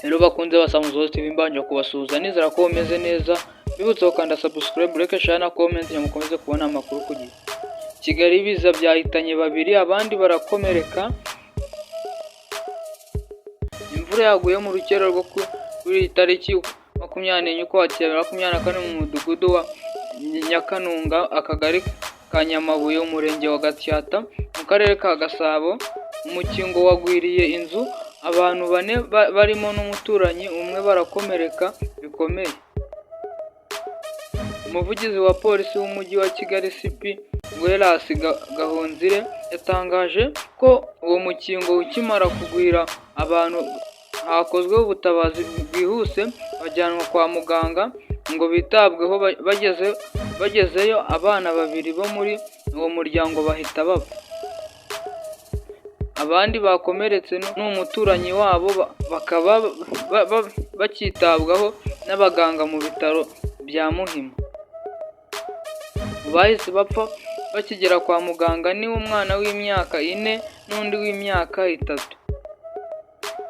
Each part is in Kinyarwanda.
Rero bakunze ba Samuzozi TV mbanje kubasuhuza nizera ko bameze neza, bibutse gukanda subscribe, like, share na comment kugira mukomeze kubona amakuru ku gihe. Kigali ibiza byahitanye babiri abandi barakomereka. Imvura yaguye mu rukero rwo kuri tariki 24 Ukwakira 2024 mu mudugudu wa Nyakanunga, akagari ka Nyamabuye, umurenge wa Gatsata, mu karere ka Gasabo. Umukingo wagwiriye inzu, abantu bane barimo n'umuturanyi umwe barakomereka bikomeye. Umuvugizi wa polisi w'umujyi wa Kigali CP Welas Gahonzire yatangaje ko uwo mukingo ukimara kugwira abantu hakozweho ubutabazi bwihuse, bajyanwa kwa muganga ngo bitabweho. Bagezeyo abana babiri bo muri uwo muryango bahita bapfa. Abandi bakomeretse n'umuturanyi wabo bakaba bakitabwaho n'abaganga mu bitaro bya Muhima. Bahise bapfa bakigera kwa muganga ni umwana w'imyaka 4 n'undi w'imyaka 3.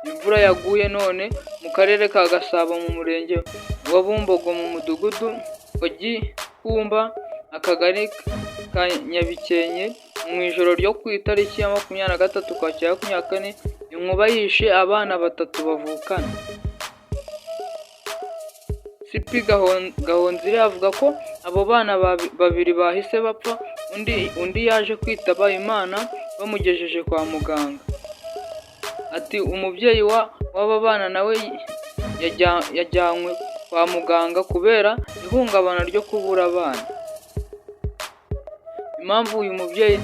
Imvura yaguye none mu karere ka Gasabo mu murenge wa Bumbogo mu mudugudu wa Gikumba, akagari ka Nyabikenke, mu ijoro ryo ku itariki ya 23 Ukwakira 2024, inkuba yishe abana 3 bavukana. CP Gahonzire avuga ko abo bana babiri bahise bapfa, undi yaje kwitaba Imana bamugejeje kwa muganga. Ati umubyeyi w'aba bana nawe yajyanywe kwa muganga kubera ihungabana ryo kubura abana. Impamvu uyu mubyeyi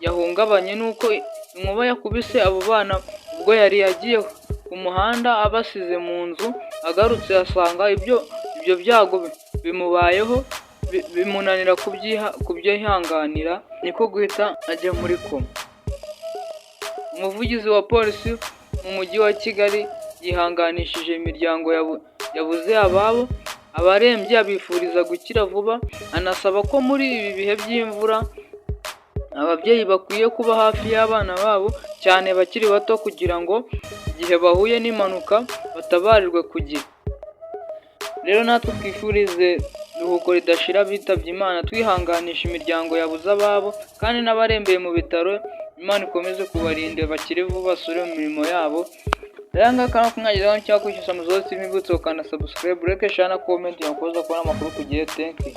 yahungabanye nuko inkuba yakubise abo bana ubwo yari yagiye ku muhanda abasize mu nzu, agarutse asanga ibyo byago bimubayeho, bimunanira kubyihanganira, niko guhita ajya muri koma. Umuvugizi wa polisi mu mujyi wa Kigali yihanganishije imiryango yabuze ababo, abarembye abifuriza gukira vuba, anasaba ko muri ibi bihe by'imvura ababyeyi bakwiye kuba hafi y'abana babo cyane bakiri bato, kugira ngo igihe bahuye n'impanuka batabarirwe ku gihe. Rero natwe twifurize iruhuko ridashira bitabye Imana, twihanganisha imiryango yabuze ababo kandi n'abarembeye mu bitaro. Imana ikomeze kubarinda bakire vuba basubire mu mirimo yabo. Ranga kana kumwagizaho cyangwa kwishyuza Samuzozi TV, bibutse gukanda subscribe, like, share na comment yakoze kubona amakuru ku gihe. Thank you.